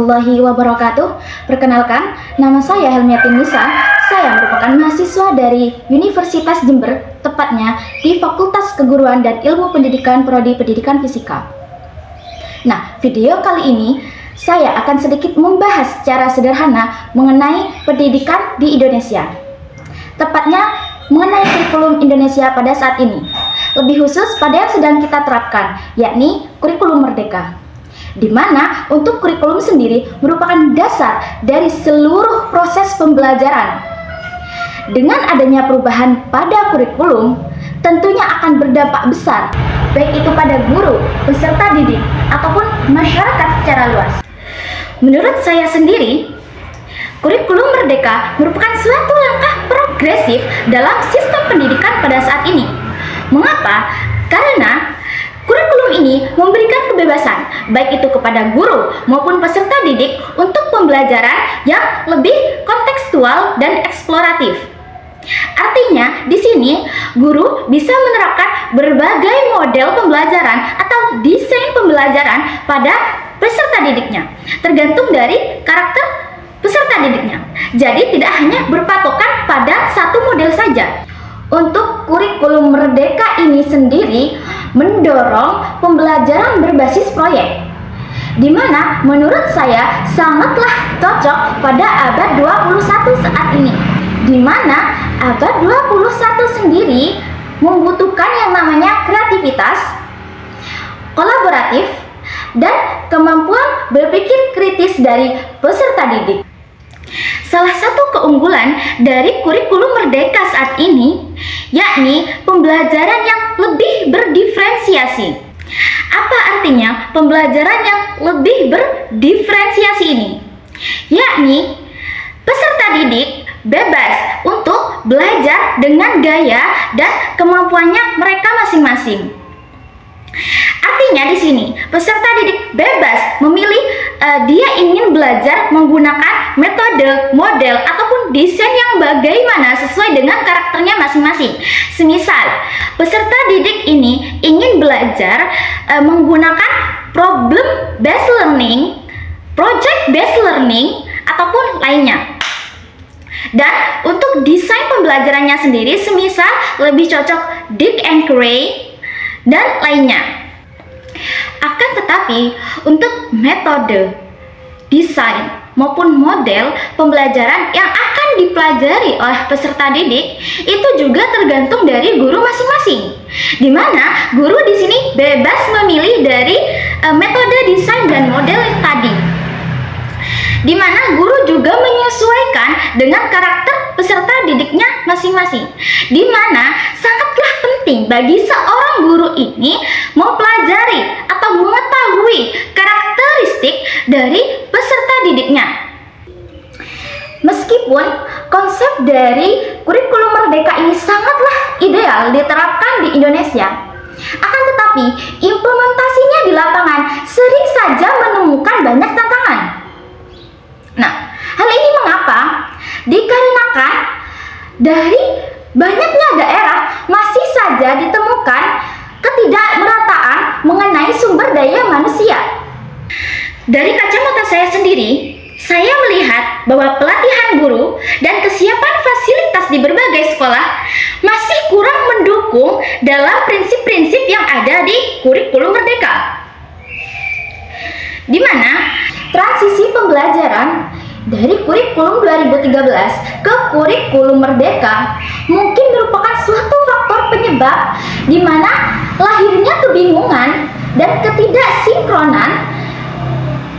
warahmatullahi wabarakatuh. Perkenalkan, nama saya Helmiatin Nisa. Saya merupakan mahasiswa dari Universitas Jember, tepatnya di Fakultas Keguruan dan Ilmu Pendidikan Prodi Pendidikan Fisika. Nah, video kali ini saya akan sedikit membahas secara sederhana mengenai pendidikan di Indonesia. Tepatnya mengenai kurikulum Indonesia pada saat ini. Lebih khusus pada yang sedang kita terapkan, yakni kurikulum merdeka. Di mana untuk kurikulum sendiri merupakan dasar dari seluruh proses pembelajaran. Dengan adanya perubahan pada kurikulum, tentunya akan berdampak besar, baik itu pada guru, peserta didik, ataupun masyarakat secara luas. Menurut saya sendiri, kurikulum merdeka merupakan suatu langkah progresif dalam sistem pendidikan pada saat ini. Mengapa? Karena kurikulum ini memberikan kebebasan, baik itu kepada guru maupun peserta didik untuk pembelajaran yang lebih kontekstual dan eksploratif. Artinya, di sini guru bisa menerapkan berbagai model pembelajaran atau desain pembelajaran pada peserta didiknya, tergantung dari karakter peserta didiknya. Jadi tidak hanya berpatokan pada satu model saja. Untuk kurikulum merdeka ini sendiri mendorong pembelajaran berbasis proyek, di mana menurut saya sangatlah cocok pada abad 21 saat ini, di mana abad 21 sendiri membutuhkan yang namanya kreativitas, kolaboratif, dan kemampuan berpikir kritis dari peserta didik. Salah satu keunggulan dari kurikulum merdeka saat ini yakni pembelajaran yang lebih berdiferensiasi. Apa artinya pembelajaran yang lebih berdiferensiasi ini? Yakni peserta didik bebas untuk belajar dengan gaya dan kemampuannya mereka masing-masing. Artinya di sini peserta didik bebas memilih dia ingin belajar menggunakan metode, model, ataupun desain yang bagaimana sesuai dengan karakternya masing-masing. Semisal, peserta didik ini ingin belajar menggunakan problem based learning, project based learning, ataupun lainnya. Dan untuk desain pembelajarannya sendiri, semisal lebih cocok Dick and Gray dan lainnya. Akan tetapi, untuk metode, desain, maupun model pembelajaran yang akan dipelajari oleh peserta didik itu juga tergantung dari guru masing-masing. Di mana guru di sini bebas memilih dari metode desain dan model tadi. Di mana guru juga menyesuaikan dengan karakter peserta didiknya masing-masing. Di mana sangatlah penting bagi seorang guru ini mempelajari atau mengetahui karakteristik dari peserta didiknya. Meskipun konsep dari kurikulum merdeka ini sangatlah ideal diterapkan di Indonesia, akan tetapi implementasinya di lapangan sering saja menemukan banyak tantangan. Nah, hal ini mengapa? Dikarenakan dari banyaknya daerah masih saja ditemukan ketidakmerataan mengenai sumber daya manusia. Dari kacamata saya sendiri, saya melihat bahwa pelatihan guru dan kesiapan fasilitas di berbagai sekolah masih kurang mendukung dalam prinsip-prinsip yang ada di kurikulum merdeka. Di mana transisi pembelajaran dari kurikulum 2013 ke kurikulum merdeka mungkin merupakan suatu faktor penyebab di mana lahirnya kebingungan dan ketidaksinkronan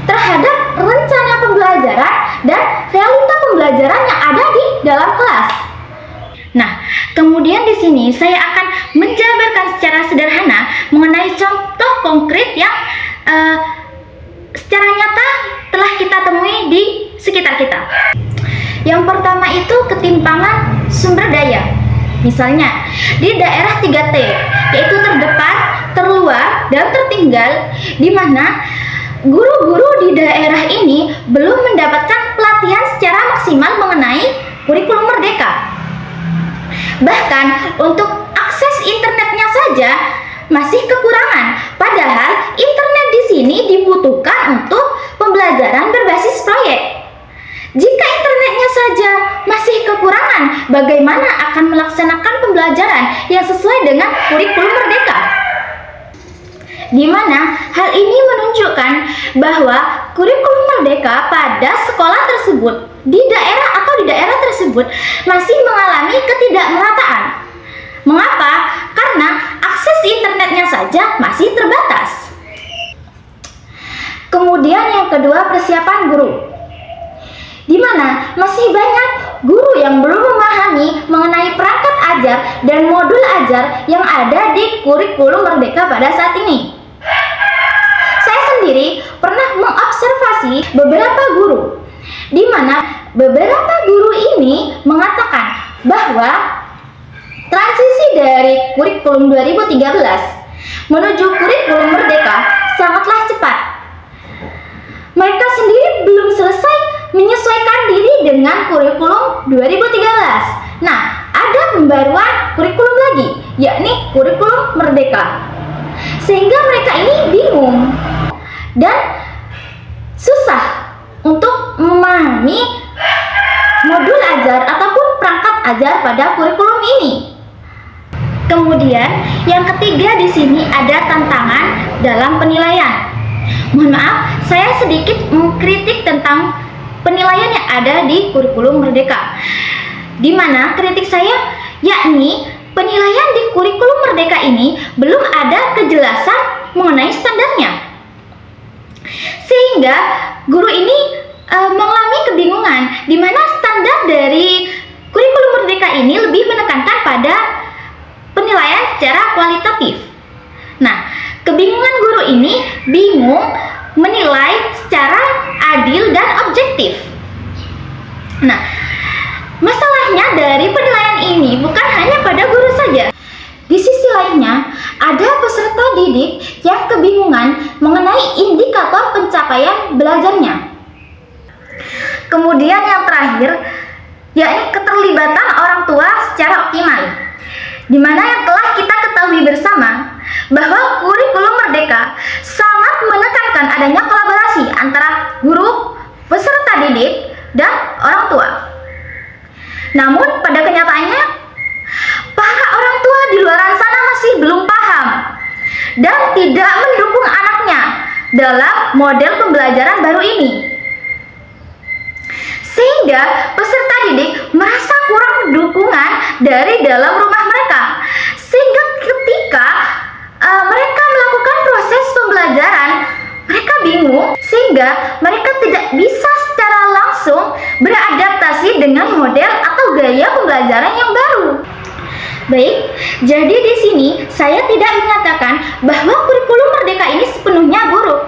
terhadap rencana pembelajaran dan realita pembelajaran yang ada di dalam kelas. Nah, kemudian di sini saya akan menjabarkan secara sederhana mengenai contoh konkret yang secara nyata telah kita temui di sekitar kita. Yang pertama itu ketimpangan sumber daya. Misalnya di daerah 3T, yaitu terdepan, terluar, dan tertinggal, di mana guru-guru di daerah ini belum mendapatkan pelatihan secara maksimal mengenai kurikulum merdeka. Bahkan untuk akses internetnya saja masih kekurangan, padahal internet di sini dibutuhkan untuk pembelajaran berbasis proyek. Jika internetnya saja masih kekurangan, bagaimana akan melaksanakan pembelajaran yang sesuai dengan kurikulum merdeka? Di mana hal ini menunjukkan bahwa kurikulum merdeka pada sekolah tersebut, di daerah tersebut masih mengalami ketidakmerataan. Mengapa? Karena akses internetnya saja masih terbatas. Kemudian yang kedua, persiapan guru. Di mana masih banyak guru yang belum memahami mengenai perangkat ajar dan modul ajar yang ada di kurikulum merdeka pada saat ini. Saya sendiri pernah mengobservasi beberapa guru, di mana beberapa guru ini mengatakan bahwa transisi dari kurikulum 2013 menuju kurikulum merdeka sangatlah cepat. Mereka sendiri belum selesai menyesuaikan diri dengan kurikulum 2013. Nah, ada pembaruan kurikulum lagi, yakni kurikulum merdeka. Sehingga mereka ini bingung dan susah untuk memahami modul ajar ataupun perangkat ajar pada kurikulum ini. Kemudian, yang ketiga di sini ada tantangan dalam penilaian. Mohon maaf, saya sedikit mengkritik tentang penilaian yang ada di kurikulum merdeka. Di mana kritik saya yakni penilaian di kurikulum merdeka ini belum ada kejelasan mengenai standarnya. Sehingga guru ini mengalami kebingungan di mana standar dari kurikulum merdeka ini lebih menekankan pada penilaian secara kualitatif. Nah, kebingungan guru ini bingung menilai secara adil dan objektif. Nah, masalahnya dari penilaian ini bukan hanya pada guru saja. Di sisi lainnya, ada peserta didik yang kebingungan mengenai indikator pencapaian belajarnya. Kemudian yang terakhir, yakni keterlibatan orang tua secara optimal. Di mana yang telah kita ketahui bersama bahwa kurikulum merdeka sangat menekankan adanya kolaborasi antara guru, peserta didik, dan orang tua. Namun pada kenyataannya, para orang tua di luar sana masih belum paham dan tidak mendukung anaknya dalam model pembelajaran baru ini. Sehingga peserta didik merasa kurang dukungan dari dalam rumah mereka. Sehingga ketika mereka melakukan proses pembelajaran, mereka bingung sehingga mereka tidak bisa secara langsung beradaptasi dengan model atau gaya pembelajaran yang baru. Baik, jadi di sini saya tidak menyatakan bahwa kurikulum merdeka ini sepenuhnya buruk.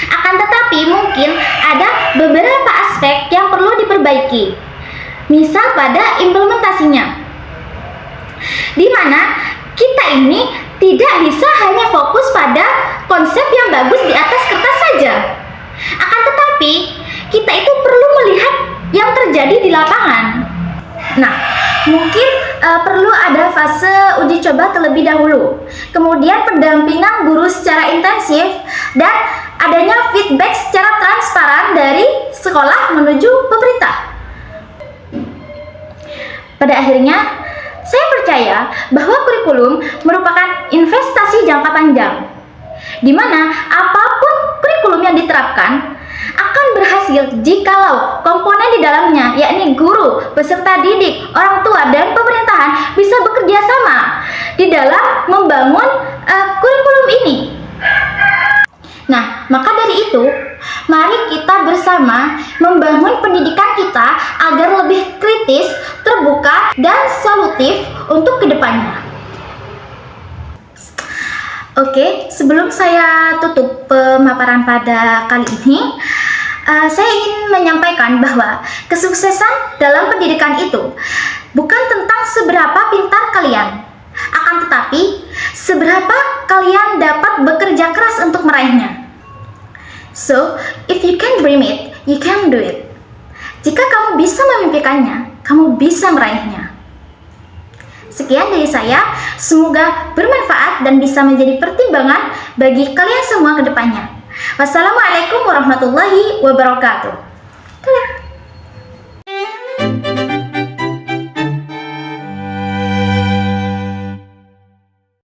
Akan tetapi mungkin ada beberapa aspek yang perlu diperbaiki. Misal pada implementasinya. Di mana kita ini tidak bisa hanya fokus pada konsep yang bagus di atas kertas saja. Akan tetapi, kita itu perlu melihat yang terjadi di lapangan. Nah, mungkin perlu ada fase uji coba terlebih dahulu. Kemudian pendampingan guru secara intensif dan adanya feedback secara transparan dari sekolah menuju pemerintah. Pada akhirnya, saya percaya bahwa kurikulum merupakan investasi jangka panjang, di mana apapun kurikulum yang diterapkan akan berhasil jikalau komponen di dalamnya, yakni guru, peserta didik, orang tua, dan pemerintahan bisa bekerja sama di dalam membangun kurikulum ini. Nah, maka dari itu, mari kita bersama membangun pendidikan kita agar lebih kritis, terbuka, dan solutif untuk kedepannya. Oke, sebelum saya tutup pemaparan pada kali ini, saya ingin menyampaikan bahwa kesuksesan dalam pendidikan itu bukan tentang seberapa pintar kalian, akan tetapi seberapa kalian dapat bekerja keras untuk meraihnya. So, if you can dream it, you can do it. Jika kamu bisa memimpikannya, kamu bisa meraihnya. Sekian dari saya, semoga bermanfaat dan bisa menjadi pertimbangan bagi kalian semua ke depannya. Wassalamualaikum warahmatullahi wabarakatuh.